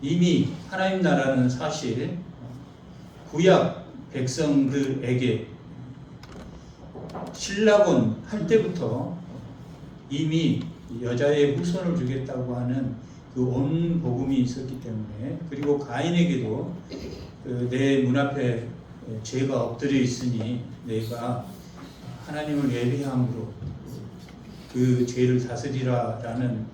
이미 하나님 나라는 사실 구약 백성들에게 신라곤 할 때부터 이미 여자의 후손을 주겠다고 하는 그 온 복음이 있었기 때문에, 그리고 가인에게도 내 문 앞에 죄가 엎드려 있으니 내가 하나님을 예배함으로 그 죄를 다스리라라는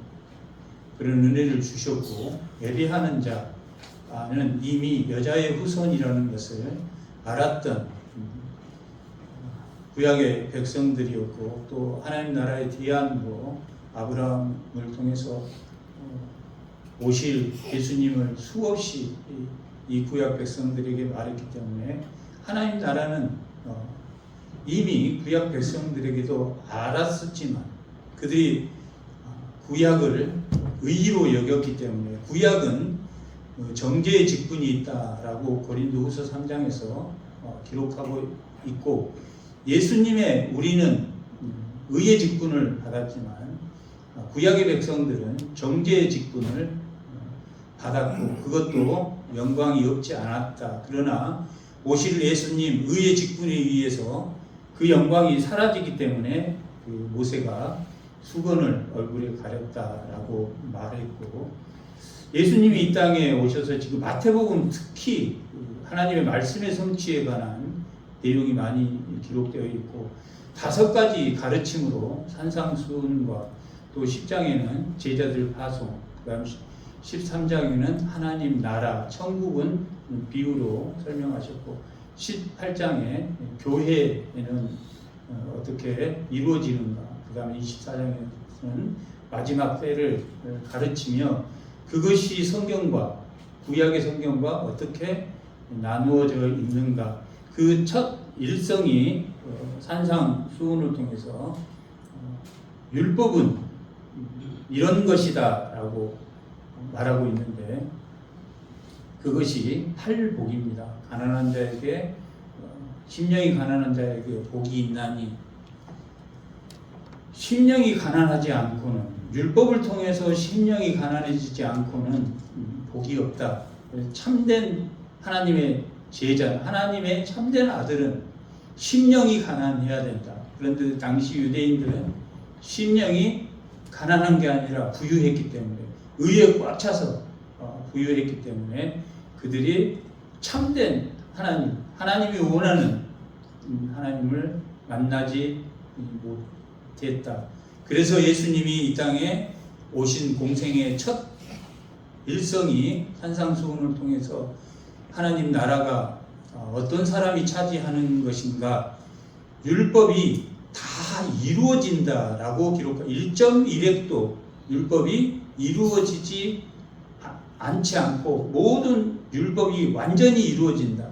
그런 은혜를 주셨고, 예배하는 자는 이미 여자의 후손이라는 것을 알았던 구약의 백성들이었고, 또 하나님 나라의 뒤안으로 아브라함을 통해서 오실 예수님을 수없이 이 구약 백성들에게 말했기 때문에 하나님 나라는 이미 구약 백성들에게도 알았었지만 그들이 구약을 의의로 여겼기 때문에, 구약은 정죄의 직분이 있다라고 고린도후서 3장에서 기록하고 있고, 예수님의 우리는 의의 직분을 받았지만 구약의 백성들은 정죄의 직분을 받았고 그것도 영광이 없지 않았다. 그러나 오실 예수님 의의 직분에 의해서 그 영광이 사라지기 때문에 그 모세가 수건을 얼굴에 가렸다라고 말했고, 예수님이 이 땅에 오셔서 지금 마태복음 특히 하나님의 말씀의 성취에 관한 내용이 많이 기록되어 있고, 5가지 가르침으로 산상수훈과 또 10장에는 제자들 파송, 그 다음 13장에는 하나님 나라, 천국은 비유로 설명하셨고, 18장에 교회에는 어떻게 이루어지는가, 그 다음에 24장에는 마지막 때를 가르치며 그것이 성경과 구약의 성경과 어떻게 나누어져 있는가, 그 첫 일성이 산상수훈을 통해서 율법은 이런 것이다 라고 말하고 있는데, 그것이 팔복입니다. 가난한 자에게, 심령이 가난한 자에게 복이 있나니, 심령이 가난하지 않고는, 율법을 통해서 심령이 가난해지지 않고는 복이 없다. 참된 하나님의 제자, 하나님의 참된 아들은 심령이 가난해야 된다. 그런데 당시 유대인들은 심령이 가난한 게 아니라 부유했기 때문에, 의에 꽉 차서 부유했기 때문에 그들이 참된 하나님, 하나님이 원하는 하나님을 만나지 못했다. 그래서 예수님이 이 땅에 오신 공생의 첫 일성이 산상수훈을 통해서 하나님 나라가 어떤 사람이 차지하는 것인가, 율법이 다 이루어진다라고 기록한 1.1획도 율법이 이루어지지 않지 않고 모든 율법이 완전히 이루어진다.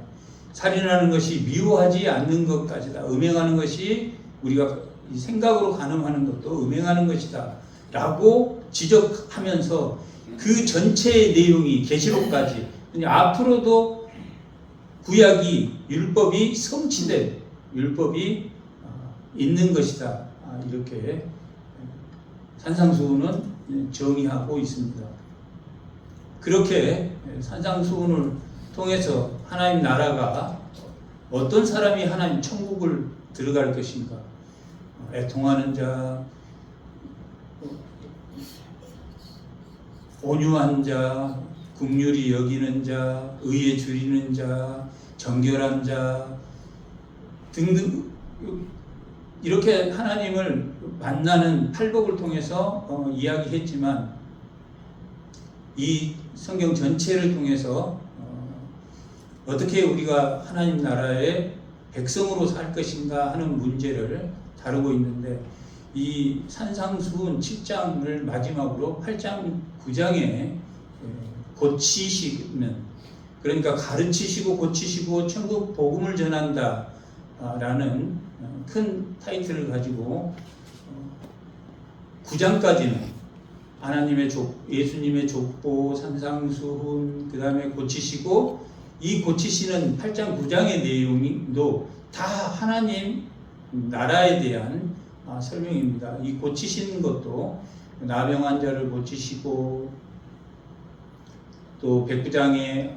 살인하는 것이 미워하지 않는 것까지다. 음행하는 것이 우리가 생각으로 가늠하는 것도 음행하는 것이다 라고 지적하면서 그 전체의 내용이 계시록까지, 앞으로도 구약이 율법이 성취된 율법이 있는 것이다, 이렇게 산상수훈은 정의하고 있습니다. 그렇게 산상수훈을 통해서 하나님 나라가 어떤 사람이 하나님 천국을 들어갈 것인가, 애통하는 자, 온유한 자, 긍휼히 여기는 자, 의에 줄이는 자, 정결한 자 등등, 이렇게 하나님을 만나는 팔복을 통해서 이야기했지만, 이 성경 전체를 통해서 어떻게 우리가 하나님 나라의 백성으로 살 것인가 하는 문제를 다루고 있는데, 이 산상수훈 7장을 마지막으로 8장 9장에 고치시면, 그러니까 가르치시고 고치시고 천국 복음을 전한다 라는 큰 타이틀을 가지고 9장까지는 하나님의 예수님의 족보, 산상수훈, 그 다음에 고치시고, 이 고치시는 8장 9장의 내용도 다 하나님 나라에 대한 설명입니다. 이 고치시는 것도 나병 환자를 고치시고, 또 백부장의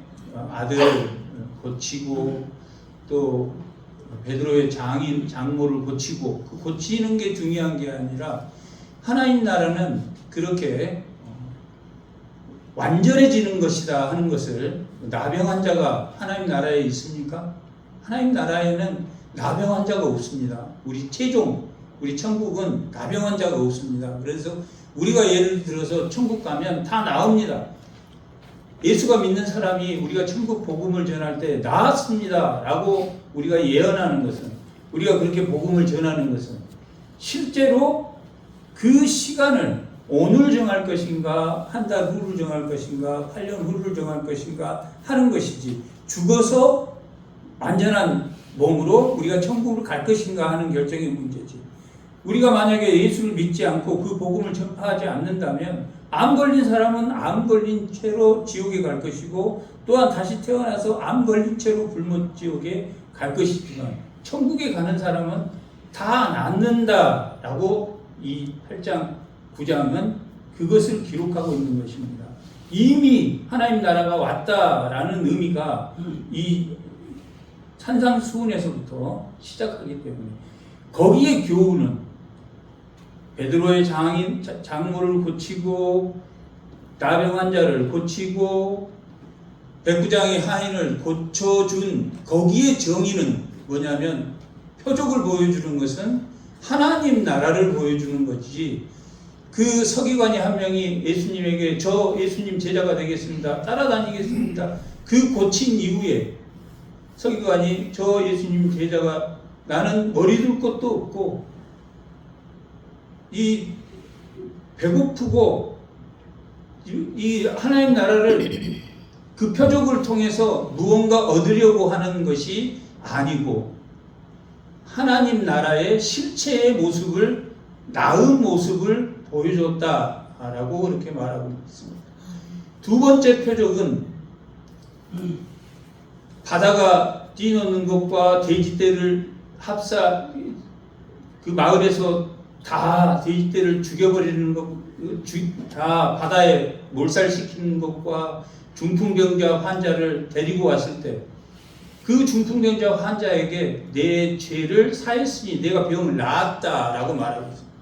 아들 고치고 또 베드로의 장모를 고치고 그 고치는 게 중요한 게 아니라 하나님 나라는 그렇게 완전해지는 것이다 하는 것을 나병 환자가 하나님 나라에 있습니까? 하나님 나라에는 나병 환자가 없습니다. 우리 우리 천국은 나병 환자가 없습니다. 그래서 우리가 예를 들어서 천국 가면 다 나옵니다. 예수가 믿는 사람이 우리가 천국 복음을 전할 때 나았습니다 라고 우리가 예언하는 것은, 우리가 그렇게 복음을 전하는 것은 실제로 그 시간을 오늘 정할 것인가, 한 달 후를 정할 것인가, 8년 후를 정할 것인가 하는 것이지, 죽어서 완전한 몸으로 우리가 천국을 갈 것인가 하는 결정의 문제지. 우리가 만약에 예수를 믿지 않고 그 복음을 전파하지 않는다면 암 걸린 사람은 암 걸린 채로 지옥에 갈 것이고, 또한 다시 태어나서 암 걸린 채로 불못지옥에 갈 것이지만 천국에 가는 사람은 다 낫는다라고 이 8장 9장은 그것을 기록하고 있는 것입니다. 이미 하나님 나라가 왔다라는 의미가 이 산상수훈에서부터 시작하기 때문에, 거기에 교훈은 베드로의 장모를 고치고 나병 환자를 고치고 백부장의 하인을 고쳐준 거기에 정의는 뭐냐면, 표적을 보여주는 것은 하나님 나라를 보여주는 거지, 그 서기관이 한 명이 예수님에게 저 예수님 제자가 되겠습니다, 따라다니겠습니다, 그 고친 이후에 서기관이 저 예수님 제자가, 나는 머리 둘 것도 없고 이 배고프고 이 하나님 나라를 그 표적을 통해서 무언가 얻으려고 하는 것이 아니고 하나님 나라의 실체의 모습을, 나은 모습을 보여줬다라고 그렇게 말하고 있습니다. 두 번째 표적은 바다가 뛰노는 것과 돼지떼를 그 마을에서 다 돼지떼를 죽여버리는 것, 다 바다에 몰살시키는 것과 중풍병자 환자를 데리고 왔을 때 그 중풍병자 환자에게 내 죄를 사했으니 내가 병을 나았다라고 말하고 있습니다.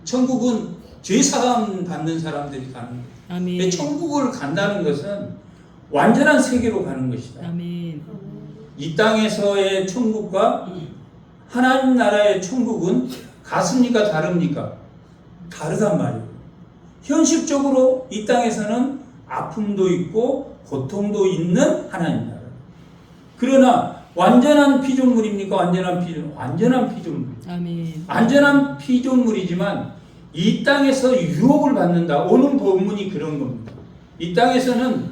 천국은 죄사함 받는 사람들이 가는 거예요. 아멘. 천국을 간다는 것은 완전한 세계로 가는 것이다. 아멘. 이 땅에서의 천국과 하나님 나라의 천국은 같습니까? 다릅니까? 다르단 말이에요. 현실적으로 이 땅에서는 아픔도 있고 고통도 있는 하나님 나라. 그러나 완전한 피조물입니까? 완전한 피조물. 아멘. 완전한 피조물이지만 이 땅에서 유혹을 받는다. 오늘 본문이 그런 겁니다. 이 땅에서는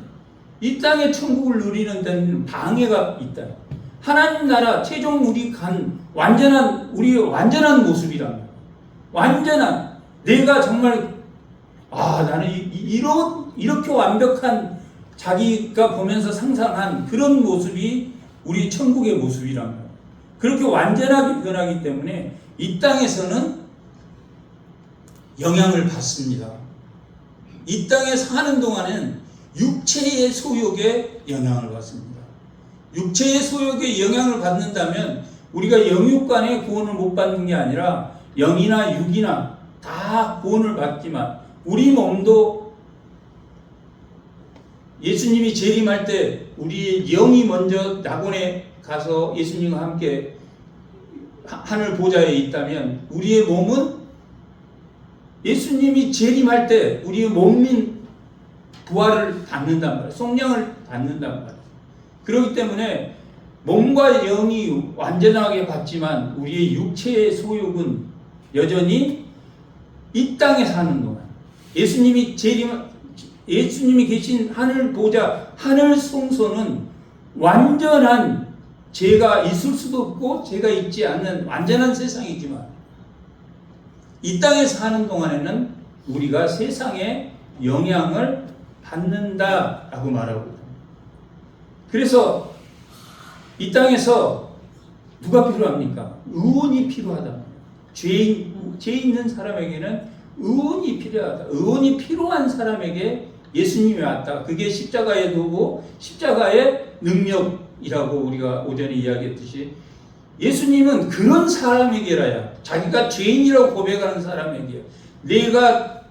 이 땅의 천국을 누리는 데는 방해가 있다. 하나님 나라 최종 우리의 완전한 모습이랍니다. 완전한, 내가 정말 나는 이렇게 완벽한, 자기가 보면서 상상한 그런 모습이 우리 천국의 모습이랍니다. 그렇게 완전하게 변하기 때문에 이 땅에서는 영향을 받습니다. 이 땅에 사는 동안은 육체의 소욕에 영향을 받습니다. 육체의 소욕에 영향을 받는다면 우리가 영육간의 구원을 못 받는 게 아니라 영이나 육이나 다 구원을 받지만, 우리 몸도 예수님이 재림할 때 우리의 영이 먼저 낙원에 가서 예수님과 함께 하늘 보좌에 있다면, 우리의 몸은 예수님이 재림할 때 우리의 몸인 부활을 받는단 말이에요. 속량을 받는단 말이에요. 그렇기 때문에 몸과 영이 완전하게 받지만 우리의 육체의 소욕은 여전히 이 땅에 사는 동안, 예수님이 계신 하늘 보좌, 하늘 성소는 완전한, 죄가 있을 수도 없고 죄가 있지 않는 완전한 세상이지만, 이 땅에 사는 동안에는 우리가 세상에 영향을 받는다라고 말하고 있습니다. 그래서 이 땅에서 누가 필요합니까? 의원이 필요하다. 죄 있는 사람에게는 의원이 필요하다. 의원이 필요한 사람에게 예수님이 왔다. 그게 십자가의 도구, 십자가의 능력이라고 우리가 오전에 이야기했듯이 예수님은 그런 사람에게라야, 자기가 죄인이라고 고백하는 사람에게, 내가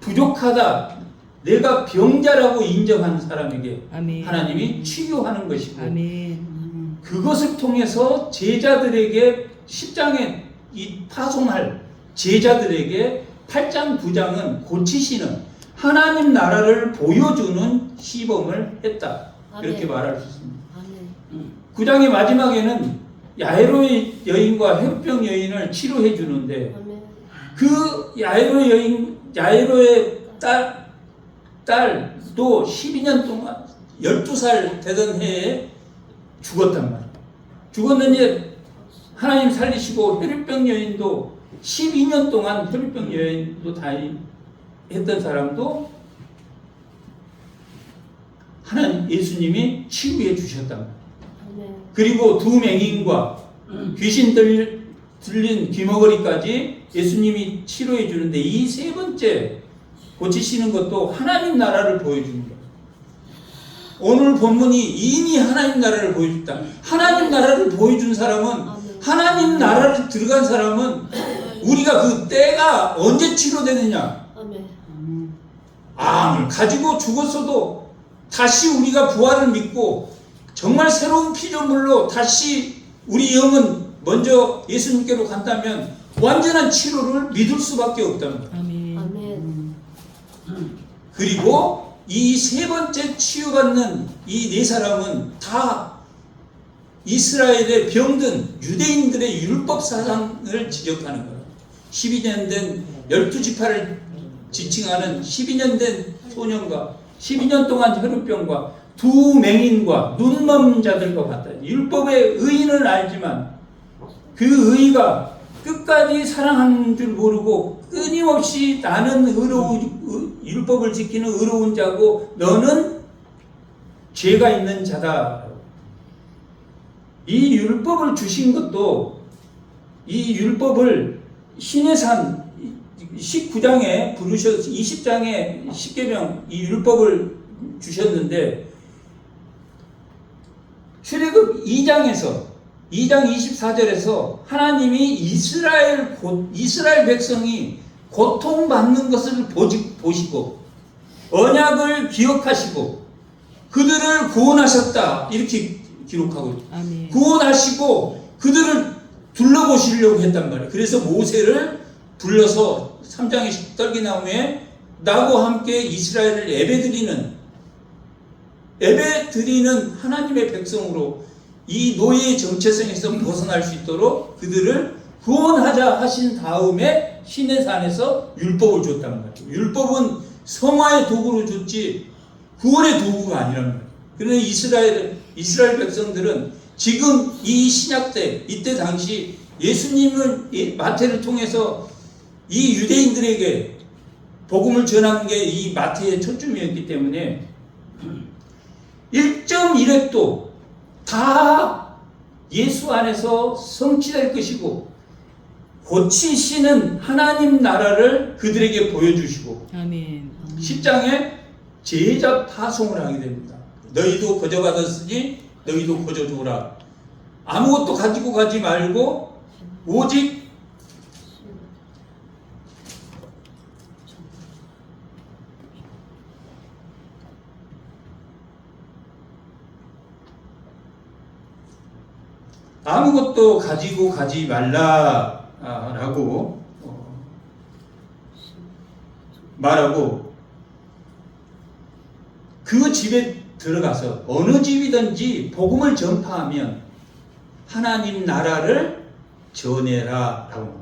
부족하다, 내가 병자라고 인정하는 사람에게 아멘. 하나님이 치유하는 것이고 아멘. 그것을 통해서 제자들에게 10장에 이 파송할 제자들에게 8장 9장은 고치시는 하나님 나라를 보여주는 시범을 했다. 아멘. 이렇게 말할 수 있습니다. 아멘. 9장의 마지막에는 야이로의 여인과 혈병 여인을 치료해 주는데 아멘. 그 야이로의 딸도 12년 동안 12살 되던 해에 죽었단 말이에요. 죽었는데 하나님 살리시고 혈병 여인도 12년 동안 혈병 여인도 했던 사람도 하나님 예수님이 치유해 주셨단 말이에요. 그리고 두 맹인과 귀신 들린 귀머거리까지 예수님이 치료해 주는데 이 세 번째 고치시는 것도 하나님 나라를 보여주는 거예요. 오늘 본문이 이미 하나님 나라를 보여줬다. 하나님 나라를 보여준 사람은 하나님 나라를 들어간 사람은 우리가 그 때가 언제 치료되느냐? 암을 가지고 죽었어도 다시 우리가 부활을 믿고 정말 새로운 피조물로 다시 우리 영은 먼저 예수님께로 간다면 완전한 치료를 믿을 수밖에 없답니다. 아멘. 그리고 이 세 번째 치유받는 이 네 사람은 다 이스라엘의 병든 유대인들의 율법 사상을 지적하는 거예요. 12년 된 12지파를 지칭하는 12년 된 소년과 12년 동안 혈우병과 두 맹인과 눈먼 자들과 같다. 율법의 의의는 알지만 그 의의가 끝까지 사랑하는 줄 모르고 끊임없이 나는 율법을 지키는 의로운 자고 너는 죄가 있는 자다. 이 율법을 주신 것도 이 율법을 시내산 19장에 부르셔서 20장에 십계명 이 율법을 주셨는데 출애굽 2장 24절에서 하나님이 이스라엘 백성이 고통받는 것을 보시고 언약을 기억하시고 그들을 구원하셨다 이렇게 기록하고 있어요. 구원하시고 그들을 둘러보시려고 했단 말이에요. 그래서 모세를 불러서 3장의 떨기나무에 나와 함께 이스라엘을 예배드리는 하나님의 백성으로 이 노예의 정체성에서 벗어날 수 있도록 그들을 구원하자 하신 다음에 시내산에서 율법을 줬단 말이에요. 율법은 성화의 도구로 줬지 구원의 도구가 아니란 말이에요. 그러나 이스라엘 백성들은 지금 이 신약 때 이때 당시 예수님을 마태를 통해서 이 유대인들에게 복음을 전한 게 이 마태의 초점이었기 때문에 1.1획도 다 예수 안에서 성취될 것이고 고치시는 하나님 나라를 그들에게 보여주시고 아멘. 10장에 제자 파송을 하게 됩니다. 너희도 거저받았으니 너희도 거저주라. 아무것도 가지고 가지 말고 오직 아무것도 가지고 가지 말라라고 말하고 그 집에 들어가서 어느 집이든지 복음을 전파하면 하나님 나라를 전해라 라고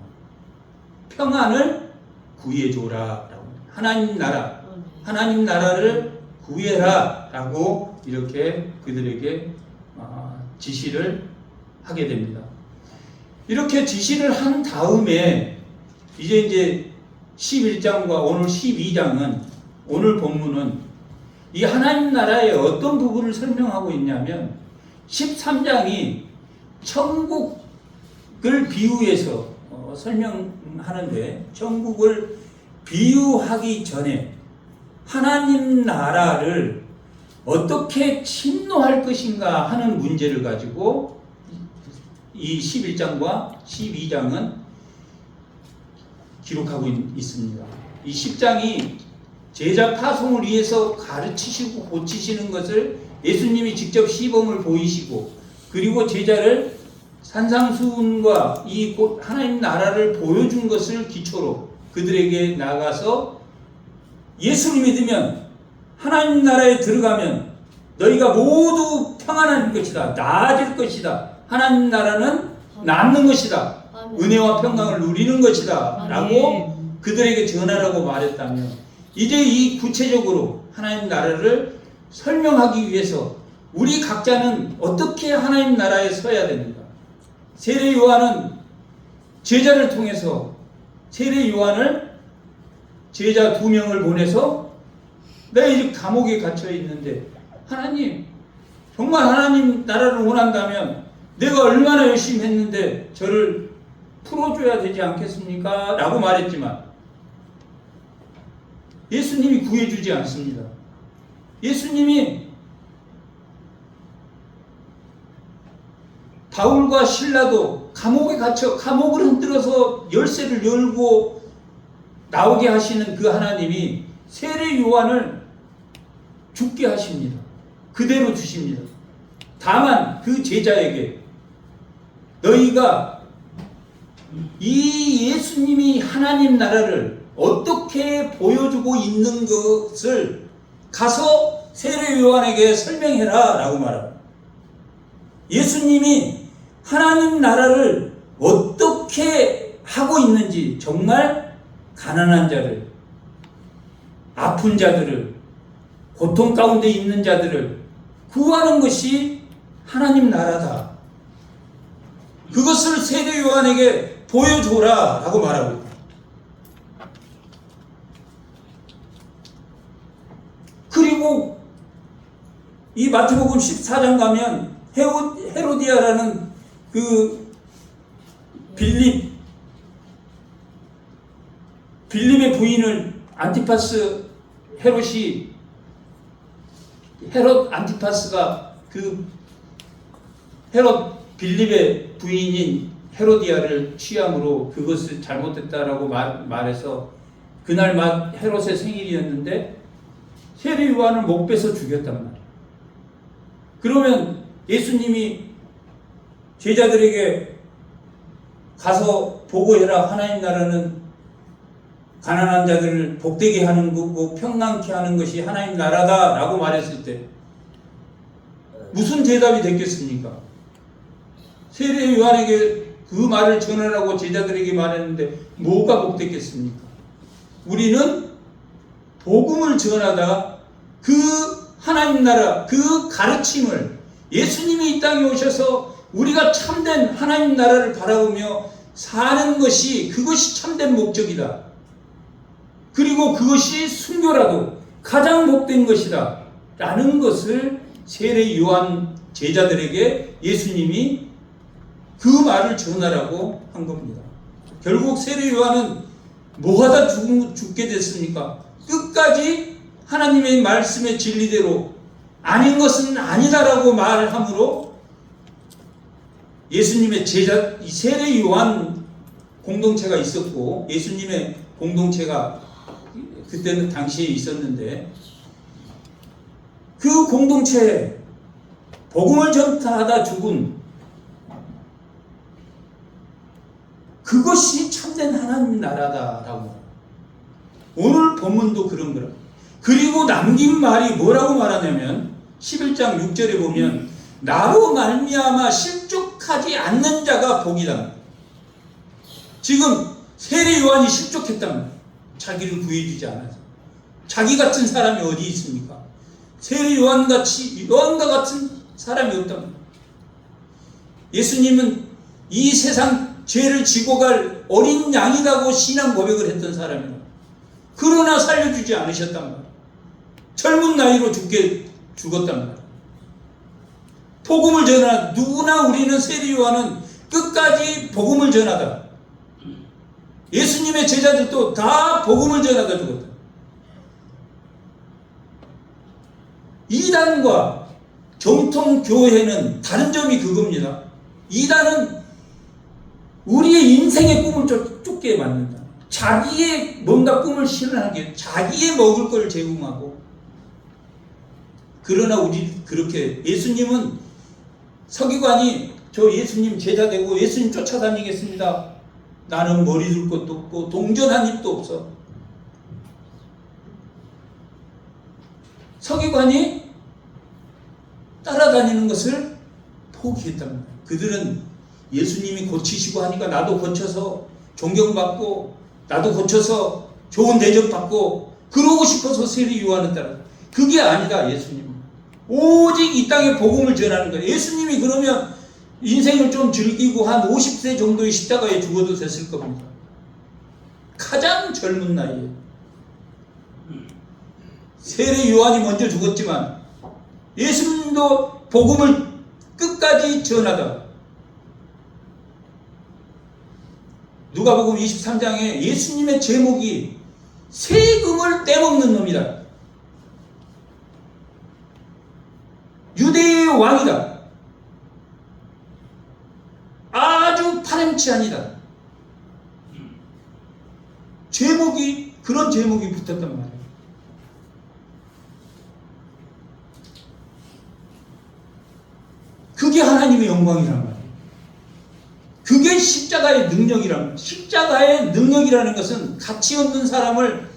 평안을 구해줘라 라고 하나님 나라를 구해라 라고 이렇게 그들에게 지시를 하게 됩니다. 이렇게 지시를 한 다음에 이제 11장과 오늘 12장은 오늘 본문은 이 하나님 나라의 어떤 부분을 설명하고 있냐면 13장이 천국을 비유해서 설명하는데 천국을 비유하기 전에 하나님 나라를 어떻게 침노할 것인가 하는 문제를 가지고 이 11장과 12장은 기록하고 있습니다. 이 10장이 제자 파송을 위해서 가르치시고 고치시는 것을 예수님이 직접 시범을 보이시고, 그리고 제자를 산상수훈과 이 하나님 나라를 보여준 것을 기초로 그들에게 나가서 예수를 믿으면, 하나님 나라에 들어가면 너희가 모두 평안할 것이다, 나아질 것이다, 하나님 나라는 남는 것이다, 은혜와 평강을 누리는 것이다 라고 그들에게 전하라고 말했다면, 이제 이 구체적으로 하나님 나라를 설명하기 위해서 우리 각자는 어떻게 하나님 나라에 서야 되는가? 세례 요한은 제자를 통해서, 세례 요한을 제자 2명을 보내서 내가 이제 감옥에 갇혀 있는데 하나님, 정말 하나님 나라를 원한다면 내가 얼마나 열심히 했는데 저를 풀어줘야 되지 않겠습니까? 라고 말했지만 예수님이 구해주지 않습니다. 예수님이 바울과 실라도 감옥에 갇혀 감옥을 흔들어서 열쇠를 열고 나오게 하시는 그 하나님이 세례 요한을 죽게 하십니다. 그대로 주십니다. 다만 그 제자에게 너희가 이 예수님이 하나님 나라를 어떻게 보여주고 있는 것을 가서 세례 요한에게 설명해라 라고 말합니다. 예수님이 하나님 나라를 어떻게 하고 있는지, 정말 가난한 자를, 아픈 자들을, 고통 가운데 있는 자들을 구하는 것이 하나님 나라다. 그것을 세례 요한에게 보여줘라 라고 말하고 있다. 그리고 이 마태복음 14장 가면 헤로디아라는 그 빌립의 부인을 안티파스 헤롯 안티파스가 그 헤롯 빌립의 부인인 헤로디아를 취함으로 그것을 잘못됐다라고 말해서 그날 헤롯의 생일이었는데 세례 요한을 못 빼서 죽였단 말이에요. 그러면 예수님이 제자들에게 가서 보고해라, 하나님 나라는 가난한 자들을 복되게 하는 거고 평강케 하는 것이 하나님 나라다 라고 말했을 때 무슨 대답이 됐겠습니까? 세례 요한에게 그 말을 전하라고 제자들에게 말했는데 뭐가 복됐겠습니까? 우리는 복음을 전하다가 그 하나님 나라, 그 가르침을, 예수님이 이 땅에 오셔서 우리가 참된 하나님 나라를 바라보며 사는 것이, 그것이 참된 목적이다. 그리고 그것이 순교라도 가장 복된 것이다 라는 것을 세례 요한 제자들에게 예수님이 그 말을 전하라고 한 겁니다. 결국 세례 요한은 뭐하다 죽게 됐습니까? 끝까지 하나님의 말씀의 진리대로 아닌 것은 아니다라고 말함으로 예수님의 제자, 이 세례 요한 공동체가 있었고, 예수님의 공동체가 그때는 당시에 있었는데, 그 공동체에 복음을 전하다 죽은 그것이 참된 하나님 나라다라고. 오늘 본문도 그런 거라. 그리고 남긴 말이 뭐라고 말하냐면 11장 6절에 보면 나로 말미암아 실족하지 않는 자가 복이다. 지금 세례 요한이 실족했단 말이야. 자기를 구해주지 않아서. 자기 같은 사람이 어디 있습니까? 세례 요한과 같은 사람이 없단 말이야. 예수님은 이 세상 죄를 지고 갈 어린 양이라고 신앙 고백을 했던 사람이라. 그러나 살려주지 않으셨단 말이야. 젊은 나이로 죽었단 말이야. 복음을 전하다. 누구나 우리는 세례 요한은 끝까지 복음을 전하다. 예수님의 제자들도 다 복음을 전하다 죽었다. 이단과 정통 교회는 다른 점이 그겁니다. 이단은 우리의 인생의 꿈을 쫓게 만든다. 자기의 뭔가 꿈을 실현하게, 자기의 먹을 걸 제공하고. 그러나 우리 그렇게, 예수님은 서기관이 저 예수님 제자 되고 예수님 쫓아다니겠습니다. 나는 머리 둘 것도 없고 동전 한 입도 없어. 서기관이 따라다니는 것을 포기했단 말이에요. 그들은 예수님이 고치시고 하니까 나도 고쳐서 존경받고, 나도 고쳐서 좋은 대접받고 그러고 싶어서 세례 요한을 따라. 그게 아니다. 예수님은 오직 이 땅에 복음을 전하는 거예요. 예수님이 그러면 인생을 좀 즐기고 한 50세 정도의 십자가에 죽어도 됐을 겁니다. 가장 젊은 나이에. 세례 요한이 먼저 죽었지만 예수님도 복음을 끝까지 전하다. 누가복음 23장에 예수님의 제목이 세금을 떼먹는 놈이다. 유대의 왕이다. 아주 파렴치한이다. 제목이, 그런 제목이 붙었단 말이에요. 그게 하나님의 영광이란 말이에요. 그게 십자가의 능력이란, 십자가의 능력이라는 것은 가치 없는 사람을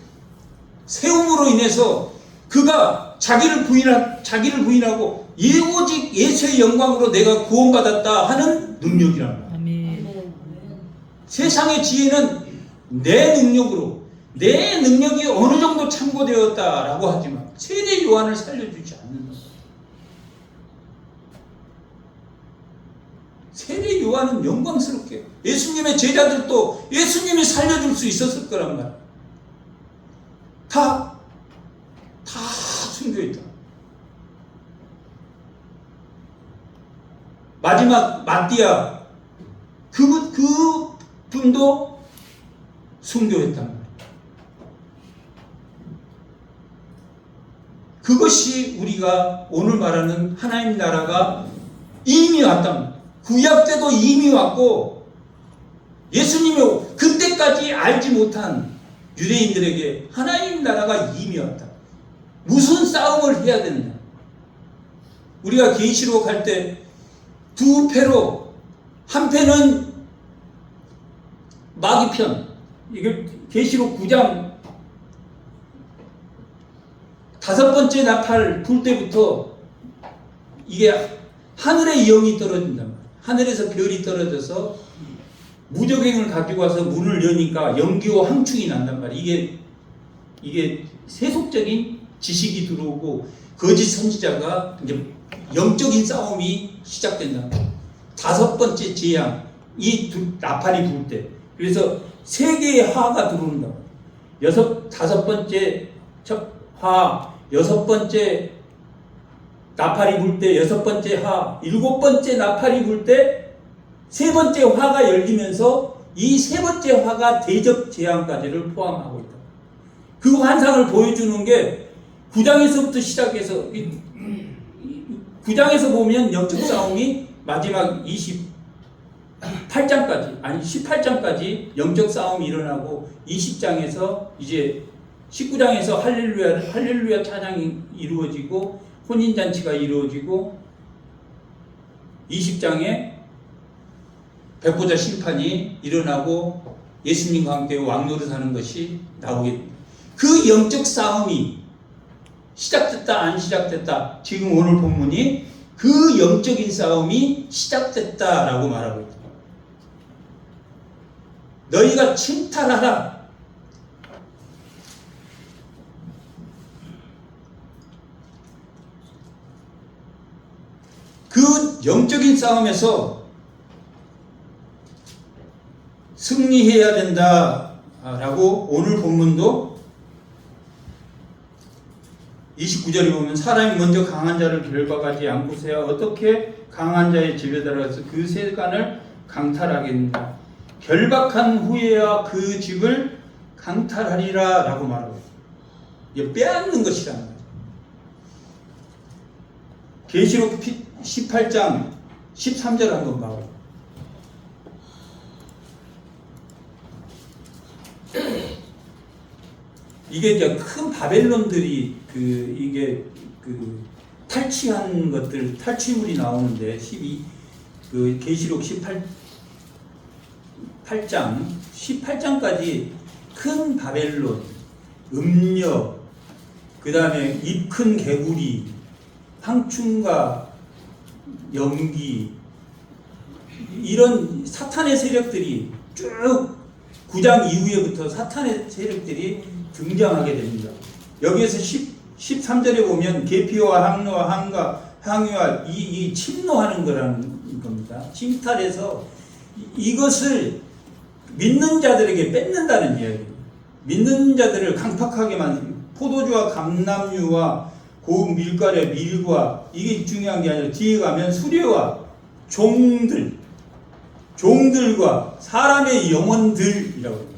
세움으로 인해서 그가 자기를 부인하고 오직 예수의 영광으로 내가 구원받았다 하는 능력이란 말이에요. 아멘. 세상의 지혜는 내 능력으로, 내 능력이 어느 정도 참고되었다라고 하지만 세례 요한을 살려주지 않는다. 세례 요한은 영광스럽게, 예수님의 제자들도 예수님이 살려줄 수 있었을 거란 말이에요. 다 순교했다. 마지막 마띠아 그분도 순교했단 말이에요. 그것이 우리가 오늘 말하는 하나님 나라가 이미 왔단 말이에요. 구약 때도 이미 왔고, 예수님이 그때까지 알지 못한 유대인들에게 하나님 나라가 이미 왔다. 무슨 싸움을 해야 되느냐? 우리가 계시록 할 때 두 패로, 한 패는 마귀편, 이게 계시록 9장 5번째 나팔 불 때부터 이게 하늘의 영이 떨어진단 말이에요. 하늘에서 별이 떨어져서 무적행을 가지고 와서 문을 여니까 연기와 황충이 난단 말이에요. 이게 세속적인 지식이 들어오고 거짓 선지자가 이제 영적인 싸움이 시작된다. 5번째 재앙, 이 나팔이 불 때, 그래서 3개의 화가 들어온다. 5번째 화, 6번째 나팔이 불 때 6번째 화, 7번째 나팔이 불 때 3번째 화가 열리면서 이 3번째 화가 대접 재앙까지를 포함하고 있다. 그 환상을 보여주는 게 9장에서부터 시작해서 9장에서 보면 영적 싸움이 마지막 28장까지, 아니 18장까지 영적 싸움이 일어나고 20장에서 이제 19장에서 할렐루야 찬양이 이루어지고 혼인잔치가 이루어지고 20장에 백보자 심판이 일어나고 예수님과 함께 왕노릇하는 것이 나오게 됩니다. 그 영적 싸움이 시작됐다 안 시작됐다, 지금 오늘 본문이 그 영적인 싸움이 시작됐다라고 말하고 있다. 너희가 침탈하라. 그 영적인 싸움에서 승리해야 된다라고 오늘 본문도 29절에 보면 사람이 먼저 강한 자를 결박하지 않고서야 어떻게 강한 자의 집에 들어가서 그 세간을 강탈하겠느냐. 결박한 후에야 그 집을 강탈하리라 라고 말하고 있어요. 이게 빼앗는 것이라는 거예요. 계시록 18장 13절 한번 봐요. 이게 이제 큰 바벨론들이 이게 탈취한 것들, 탈취물이 나오는데 계시록 18장까지 큰 바벨론, 음녀, 그 다음에 입 큰 개구리, 황충과 연기, 이런 사탄의 세력들이 쭉 9장 이후에부터 사탄의 세력들이 등장하게 됩니다. 여기에서 13절에 보면 계피와 항노와 항유와 이 침노하는 거라는 겁니다. 침탈해서 이것을 믿는 자들에게 뺏는다는 이야기예요. 믿는 자들을 강팍하게 만든 포도주와 감람유와 고운 밀가루와 밀과, 이게 중요한 게 아니라 뒤에 가면 수레와 종들과 사람의 영혼들이라고 합니다.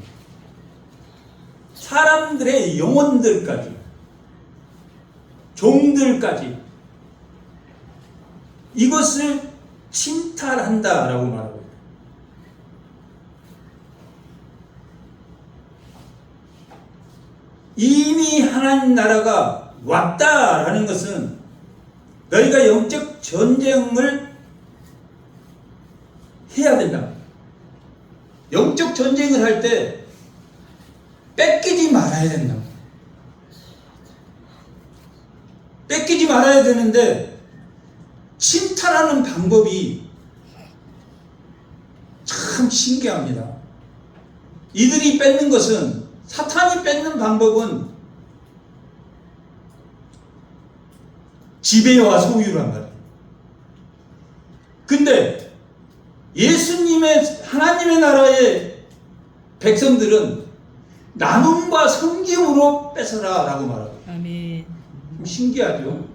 사람들의 영혼들까지, 종들까지 이것을 침탈한다라고 말합니다. 이미 하나님 나라가 왔다라는 것은 너희가 영적 전쟁을 해야 된다. 영적 전쟁을 할 때 뺏기지 말아야 된다. 뺏기지 말아야 되는데 침탈하는 방법이 참 신기합니다. 이들이 뺏는 것은, 사탄이 뺏는 방법은 지배와 소유란 말이에요. 근데 예수님의, 하나님의 나라의 백성들은 나눔과 섬김으로 뺏어라 라고 말합니다. 아멘. 신기하죠?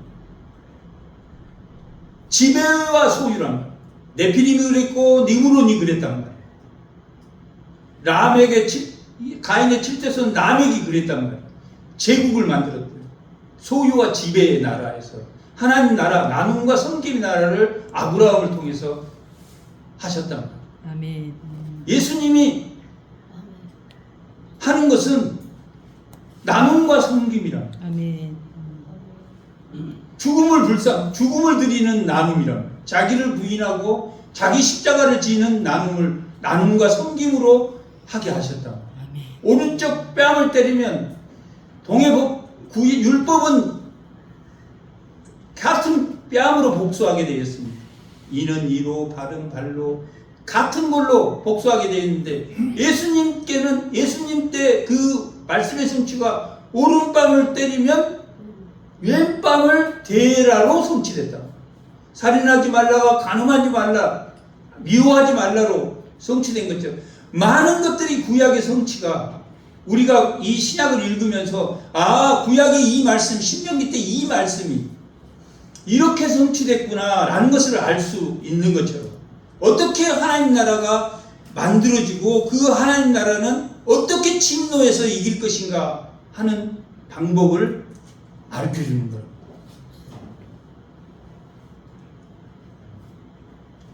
지배와 소유란 말이에요. 네피림이 그랬고 니므론이 그랬단 말이에요. 가인의 7대손 라멕이 그랬단 말이에요. 제국을 만들었대요. 소유와 지배의 나라에서 하나님 나라, 나눔과 섬김의 나라를 아브라함을 통해서 하셨단 말이에요. 아멘. 예수님이 하는 것은 나눔과 섬김이라. 아멘. 죽음을 드리는 나눔이라. 자기를 부인하고 자기 십자가를 지는 나눔과 섬김으로 하게 하셨다. 아멘. 오른쪽 뺨을 때리면 율법은 같은 뺨으로 복수하게 되었습니다. 이는 이로, 발은 발로, 같은 걸로 복수하게 되어 있는데, 예수님 때 그 말씀의 성취가 오른뺨을 때리면 왼뺨을 대라로 성취됐다. 살인하지 말라와 간음하지 말라, 미워하지 말라로 성취된 것처럼 많은 것들이 구약의 성취가, 우리가 이 신약을 읽으면서 구약의 이 말씀, 신명기 때 이 말씀이 이렇게 성취됐구나 라는 것을 알 수 있는 것처럼, 어떻게 하나님 나라가 만들어지고 그 하나님 나라는 어떻게 침노해서 이길 것인가 하는 방법을 가르쳐주는 거예요.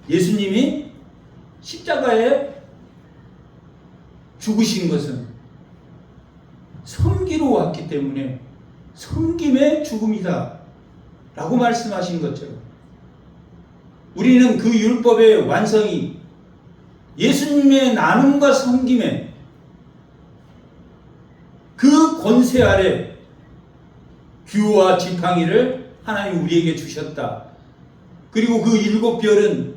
예수님이 십자가에 죽으신 것은 섬기러 왔기 때문에 섬김의 죽음이다 라고 말씀하신 것처럼, 우리는 그 율법의 완성이 예수님의 나눔과 섬김의 그 권세 아래 규와 지팡이를 하나님 우리에게 주셨다. 그리고 그 7별은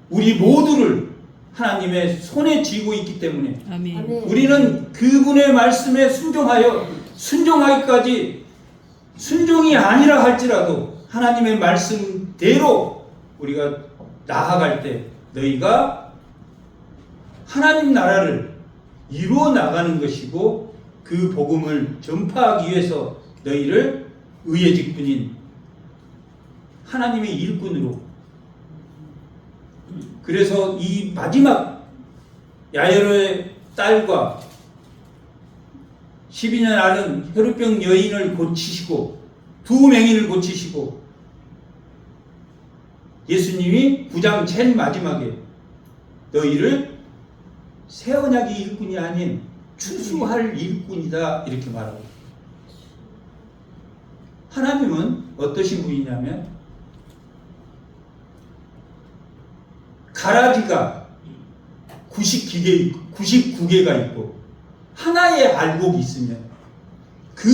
우리 모두를 하나님의 손에 쥐고 있기 때문에 아멘. 우리는 그분의 말씀에 순종하기까지, 순종이 아니라 할지라도 하나님의 말씀대로 우리가 나아갈 때 너희가 하나님 나라를 이루어 나가는 것이고, 그 복음을 전파하기 위해서 너희를 의의 직분인 하나님의 일꾼으로, 그래서 이 마지막 야이로의 딸과 12년 앓은 혈우병 여인을 고치시고, 두 맹인을 고치시고, 예수님이 9장 제일 마지막에 너희를 새 언약의 일꾼이 아닌 추수할 일꾼이다 이렇게 말하고, 하나님은 어떠신 분이냐면 가라지가 99개가 있고 하나의 알곡이 있으면 그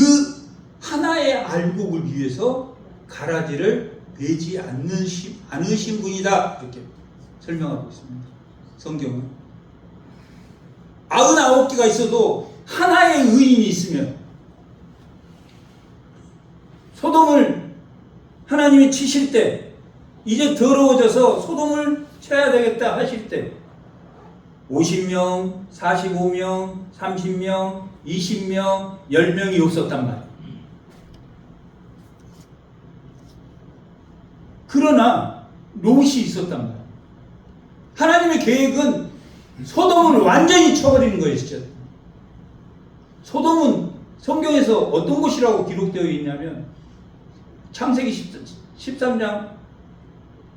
하나의 알곡을 위해서 가라지를 베지 않으신 분이다 이렇게 설명하고 있습니다. 성경은 99개가 있어도 하나의 의인이 있으면, 소돔을 하나님이 치실 때 이제 더러워져서 소돔을 쳐야 되겠다 하실 때 50명, 45명, 30명, 20명, 10명이 없었단 말이에요. 그러나 롯이 있었단 말이에요. 하나님의 계획은 소돔을 완전히 쳐버리는 거였죠. 소돔은 성경에서 어떤 곳이라고 기록되어 있냐면 창세기 13장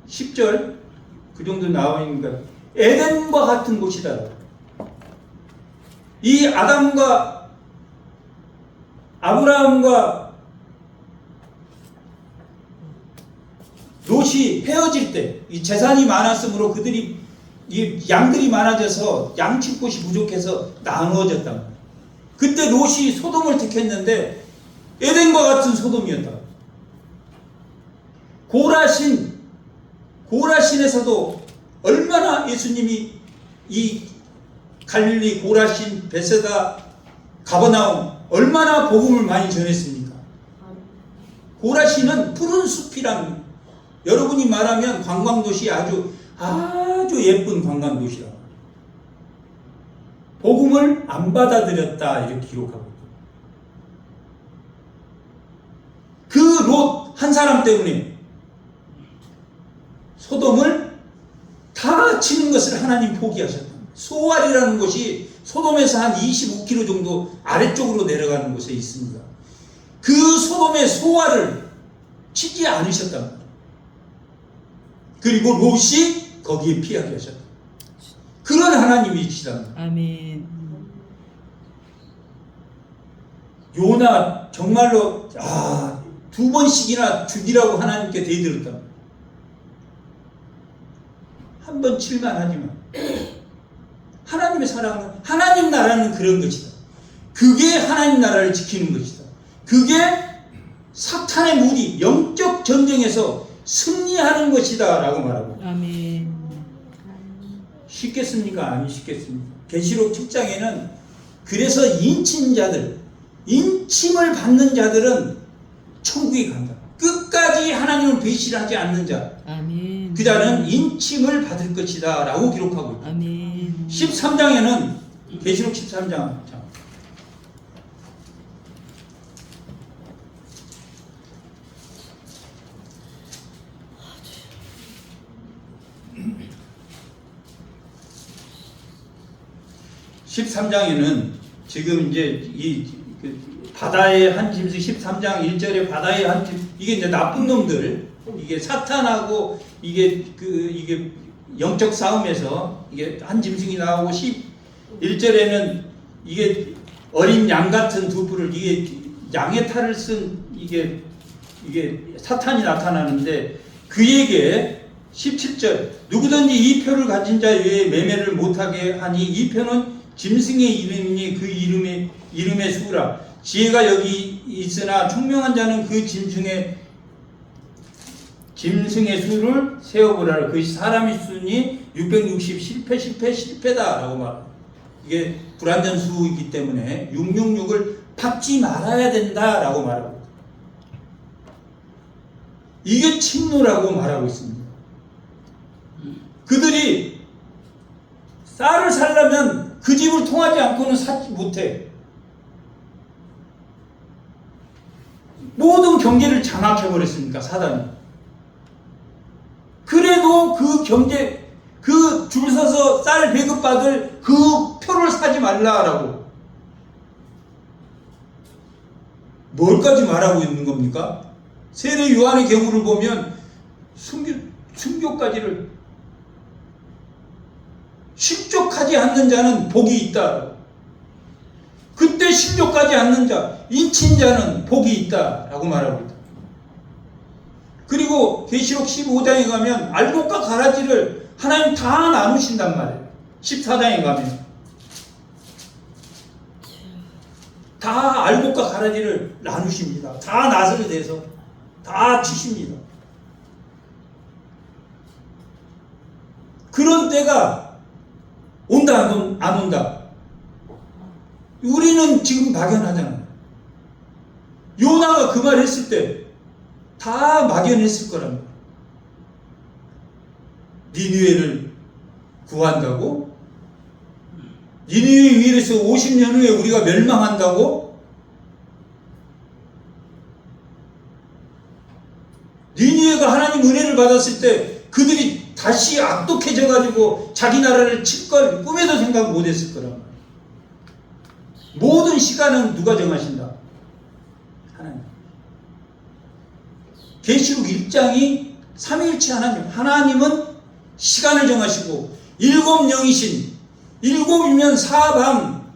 10절 그 정도 나와 있는 것, 에덴과 같은 곳이다. 이 아담과 아브라함과 롯이 헤어질 때 이 재산이 많았으므로 그들이 이 양들이 많아져서 양칠 곳이 부족해서 나누어졌단 말이에요. 그때 롯이 소돔을 택했는데 에덴과 같은 소돔이었다. 고라신에서도 얼마나 예수님이 이 갈릴리, 고라신, 베세다, 가버나움 얼마나 복음을 많이 전했습니까? 고라신은 푸른 숲이란, 여러분이 말하면 관광도시 아주 예쁜 관광도시라. 복음을 안 받아들였다 이렇게 기록하고 있고, 그 롯 한 사람 때문에 소돔을 다 치는 것을 하나님 포기하셨다. 소알이라는 곳이 소돔에서 한 25km 정도 아래쪽으로 내려가는 곳에 있습니다. 그 소돔의 소알을 치지 않으셨다. 그리고 롯이 거기에 피하게 하셨다. 그런 하나님이시다. 아멘. 요나 정말로 2번씩이나 죽이라고 하나님께 대들었다. 한 번 칠만 하지만 하나님의 사랑은, 하나님 나라는 그런 것이다. 그게 하나님 나라를 지키는 것이다. 그게 사탄의 무리, 영적 전쟁에서 승리하는 것이다 라고 말하고. 아멘. 쉽겠습니까? 아니 쉽겠습니까? 계시록 7장에는 그래서 인침을 받는 자들은 천국에 간다. 끝까지 하나님을 배신하지 않는 자, 아멘. 그 자는 인침을 받을 것이다 라고 기록하고 있다. 아멘. 13장에는 계시록 13장 13장에는 지금 이제 바다의 한 짐승, 13장 1절에 바다의 한 짐승, 이게 이제 나쁜 놈들, 이게 사탄하고 이게 영적 싸움에서 이게 한 짐승이 나오고, 11절에는 이게 어린 양 같은 두 뿔을, 이게 양의 탈을 쓴 이게 사탄이 나타나는데, 그에게 17절 누구든지 이 표를 가진 자 외에 매매를 못하게 하니 이 표는 짐승의 이름이니 그 이름의 수라. 지혜가 여기 있으나 총명한 자는 그 짐승의 수를 세어보라. 그것이 사람의 수니 660 실패다라고 말합니다. 이게 불완전 수이기 때문에 666을 받지 말아야 된다라고 말합니다. 이게 침노라고 말하고 있습니다. 그들이 쌀을 살려면 그 집을 통하지 않고는 사지 못해. 모든 경제를 장악해버렸으니까 사단이. 그래도 그 경제, 그 줄 서서 쌀 배급받을 그 표를 사지 말라라고. 뭘까지 말하고 있는 겁니까? 세례 요한의 경우를 보면 순교까지를 실족하지 않는 자는 복이 있다. 그때 실족하지 않는 자, 인친 자는 복이 있다라고 말하고 있다. 그리고 계시록 15장에 가면 알곡과 가라지를 하나님 다 나누신단 말이에요. 14장에 가면 다 알곡과 가라지를 나누십니다. 다 낫을 내서 다 치십니다. 그런 때가 온다 안 온다. 우리는 지금 막연하잖아요. 요나가 그 말 했을 때 다 막연했을 거랍니다. 니느웨를 구한다고? 니느웨 위에서 50년 후에 우리가 멸망한다고? 니느웨가 하나님 은혜를 받았을 때 그들이 다시 악독해져 가지고 자기 나라를 칠 걸 꿈에도 생각 못했을 거란 말이에요. 모든 시간은 누가 정하신다? 하나님. 계시록 1장이 삼위일체 하나님은 시간을 정하시고 일곱 영이신, 일곱이면 사방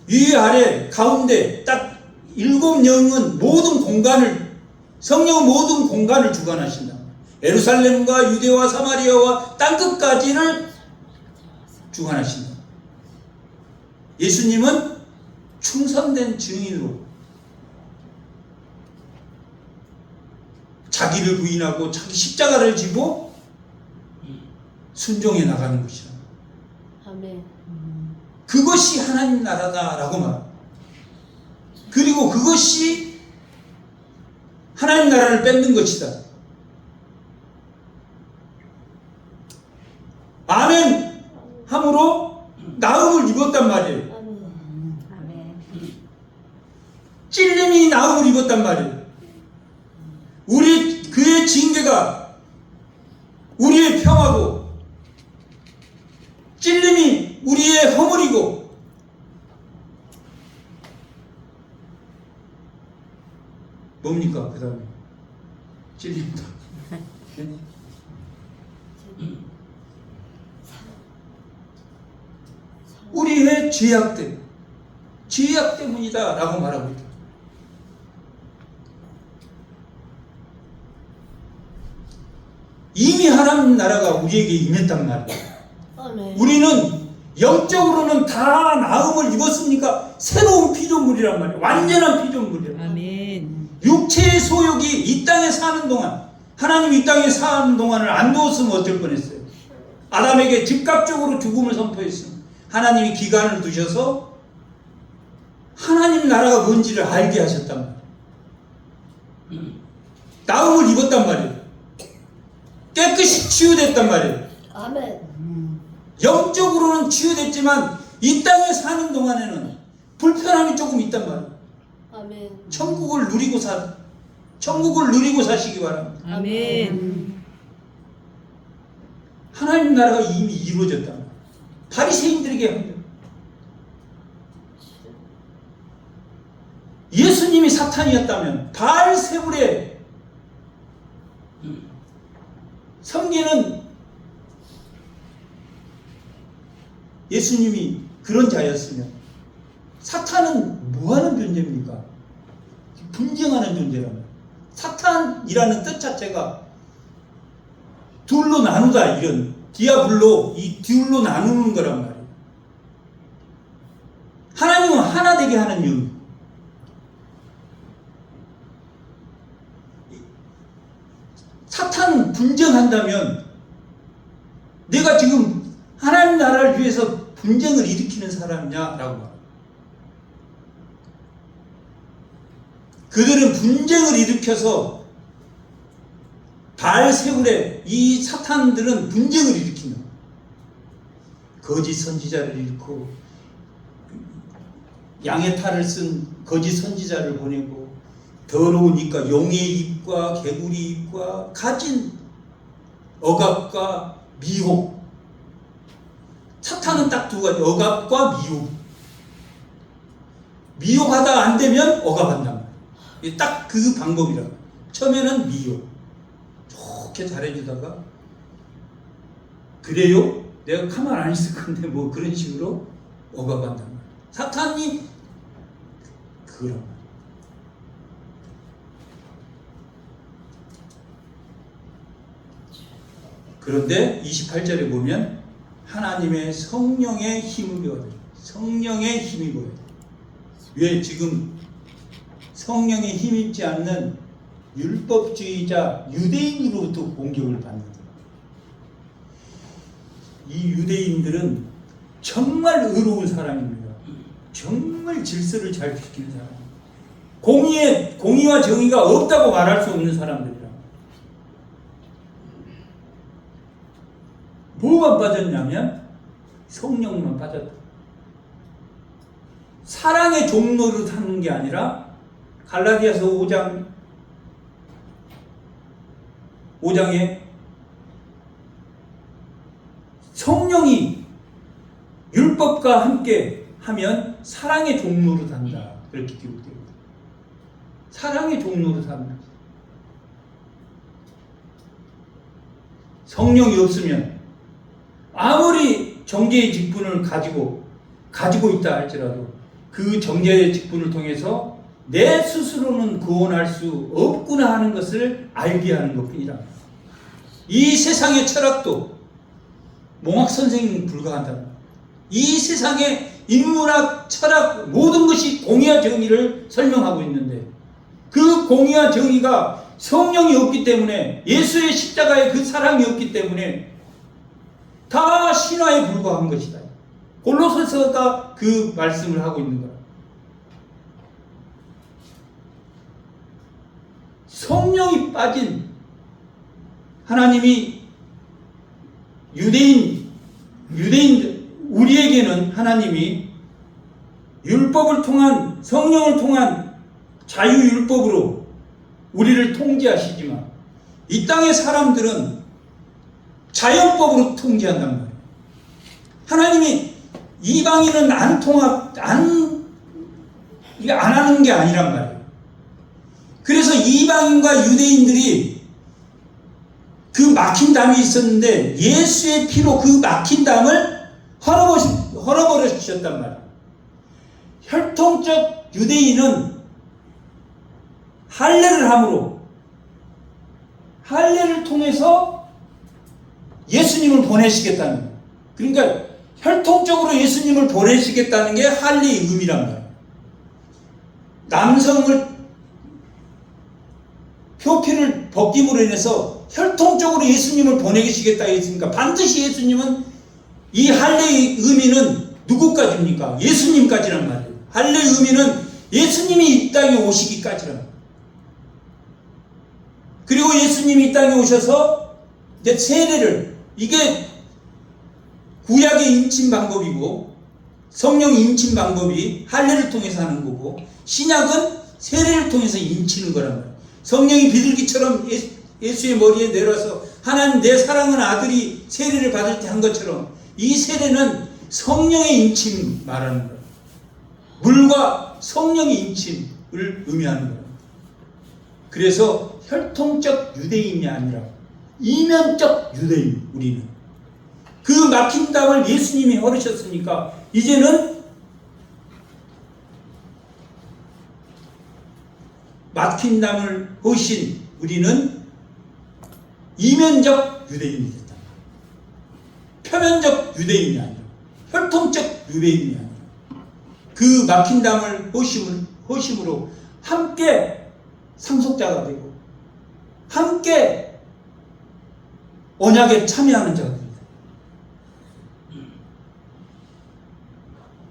위 아래 가운데 딱 일곱 영은 모든 공간을, 성령은 모든 공간을 주관하신다. 예루살렘과 유대와 사마리아와 땅끝까지를 주관하신다. 예수님은 충성된 증인으로 자기를 부인하고 자기 십자가를 지고 순종해 나가는 것이다. 아멘. 그것이 하나님 나라다라고 말합니다. 그리고 그것이 하나님 나라를 뺏는 것이다. 아멘 함으로 나음을 입었단 말이에요. 아멘. 찔림이 나음을 입었단 말이에요. 그의 징계가 우리의 평화고, 찔림이 우리의 허물이고, 뭡니까 그 다음에 찔림다. 우리의 죄악 때문이다 라고 말하고 있다. 이미 하나님 나라가 우리에게 임했단 말이에요. 아멘. 우리는 영적으로는 다 나음을 입었으니까 새로운 피조물이란 말이에요. 완전한 피조물이란 말이에요. 아멘. 육체의 소욕이 이 땅에 사는 동안, 하나님 이 땅에 사는 동안을 안 두었으면 어쩔 뻔했어요. 아담에게 즉각적으로 죽음을 선포했습니다. 하나님이 기간을 두셔서 하나님 나라가 뭔지를 알게 하셨단 말이에요. 나음을 입었단 말이에요. 깨끗이 치유됐단 말이에요. 아멘. 영적으로는 치유됐지만 이 땅에 사는 동안에는 불편함이 조금 있단 말이에요. 아멘. 천국을 누리고 사시기 바랍니다. 아멘. 하나님 나라가 이미 이루어졌단 말이에요. 바리새인들에게 합니다. 예수님이 사탄이었다면 바알세불의 섬기는 예수님이 그런 자였으면 사탄은 뭐하는 존재입니까? 분쟁하는 존재라면, 사탄이라는 뜻 자체가 둘로 나누다, 이런 디아블로, 이 둘로 나누는 거란 말이에요. 하나님은 하나 되게 하는 영. 사탄은 분쟁한다면 내가 지금 하나님 나라를 위해서 분쟁을 일으키는 사람이냐라고 말합니다. 그들은 분쟁을 일으켜서 바알세불의 이 사탄들은 분쟁을 일으키는 거짓 선지자를 일으키고 양의 탈을 쓴 거짓 선지자를 보내고 더러운 입과 용의 입과 개구리 입과 가진 억압과 미혹. 사탄은 딱 두 가지, 억압과 미혹. 미혹하다 안 되면 억압한단 말이에요. 딱 그 방법이라. 처음에는 미혹. 좋게 잘해주다가 그래요? 내가 가만 안 있을 건데 뭐 그런 식으로 오가간단 말이에요. 사탄이 그런 말이에요. 그런데 28절에 보면 하나님의 성령의 힘을 얻어요. 성령의 힘이 보여요. 왜 지금 성령에 힘입지 않는 율법주의자 유대인으로부터 공격을 받는다. 이 유대인들은 정말 의로운 사람입니다. 정말 질서를 잘 지키는 사람. 공의와 정의가 없다고 말할 수 없는 사람들이라. 뭐가 빠졌냐면 성령만 빠졌다. 사랑의 종로를 타는 게 아니라 갈라디아서 5장에 성령이 율법과 함께 하면 사랑의 종로로 탄다. 그렇게 기록됩니다. 사랑의 종로로 산다. 성령이 없으면 아무리 정죄의 직분을 가지고 있다 할지라도 그 정죄의 직분을 통해서 내 스스로는 구원할 수 없구나 하는 것을 알게 하는 것뿐이라. 이 세상의 철학도 몽학 선생님에 불과한다. 이 세상의 인문학, 철학 모든 것이 공의와 정의를 설명하고 있는데 그 공의와 정의가 성령이 없기 때문에 예수의 십자가의 그 사랑이 없기 때문에 다 신화에 불과한 것이다. 골로새서가 그 말씀을 하고 있는 거야. 성령이 빠진 하나님이 유대인 우리에게는 하나님이 율법을 통한 성령을 통한 자유율법으로 우리를 통제하시지만 이 땅의 사람들은 자연법으로 통제한단 말이에요. 하나님이 이방인은 안 하는 게 아니란 말이에요. 그래서 이방인과 유대인들이 그 막힌 담이 있었는데 예수의 피로 그 막힌 담을 헐어버리셨단 말이에요. 혈통적 유대인은 할례를 함으로 할례를 통해서 예수님을 보내시겠다는 거예요. 그러니까 혈통적으로 예수님을 보내시겠다는 게 할례의 의미란 말이에요. 남성을 표피를 벗김으로 인해서 혈통적으로 예수님을 보내시겠다 했으니까 반드시 예수님은 이 할례의 의미는 누구까지입니까? 예수님까지란 말이에요. 할례의 의미는 예수님이 이 땅에 오시기까지란 말이에요. 그리고 예수님이 이 땅에 오셔서 이제 세례를, 이게 구약의 인침 방법이고 성령 인침 방법이 할례를 통해서 하는 거고 신약은 세례를 통해서 인치는 거란 말이에요. 성령이 비둘기처럼 예수의 머리에 내려서 하나님 내 사랑하는 아들이 세례를 받을 때 한 것처럼 이 세례는 성령의 인침 말하는 거예요. 물과 성령의 인침을 의미하는 거예요. 그래서 혈통적 유대인이 아니라 이면적 유대인, 우리는 그 막힌 담을 예수님이 헐으셨으니까 이제는 막힌 담을 허신 우리는 이면적 유대인이 됐다. 표면적 유대인이 아니라 혈통적 유대인이 아니라 그 막힌 담을 허심으로 함께 상속자가 되고 함께 언약에 참여하는 자가 됩니다.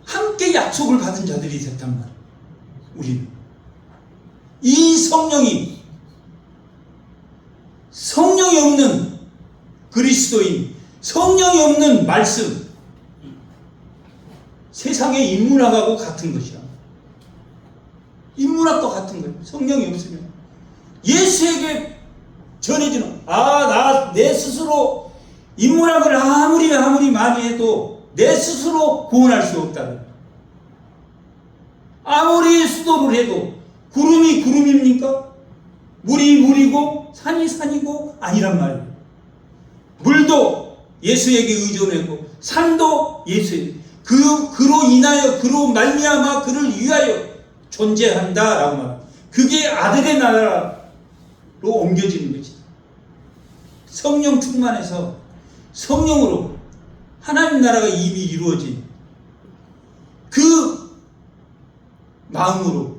함께 약속을 받은 자들이 됐단 말이에요. 우리는 이 성령이 없는 그리스도인, 성령이 없는 말씀, 세상의 인문학하고 같은 것이야. 인문학과 같은 거예요. 성령이 없으면 예수에게 전해지는 내 스스로 인문학을 아무리 많이 해도 내 스스로 구원할 수 없다. 아무리 수도를 해도 구름이 구름입니까? 물이 물이고 산이 산이고 아니란 말이에요. 물도 예수에게 의존했고 삶도 예수에게 그로 인하여 그로 말미암아 그를 위하여 존재한다라고 말합니다. 그게 아들의 나라로 옮겨지는 것이다. 성령 충만해서 성령으로 하나님 나라가 이미 이루어진 그 마음으로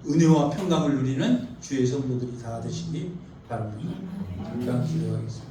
은혜와 평강을 누리는 주의 성도들이 다 되시기 바랍니다. 잠깐 기도하겠습니다.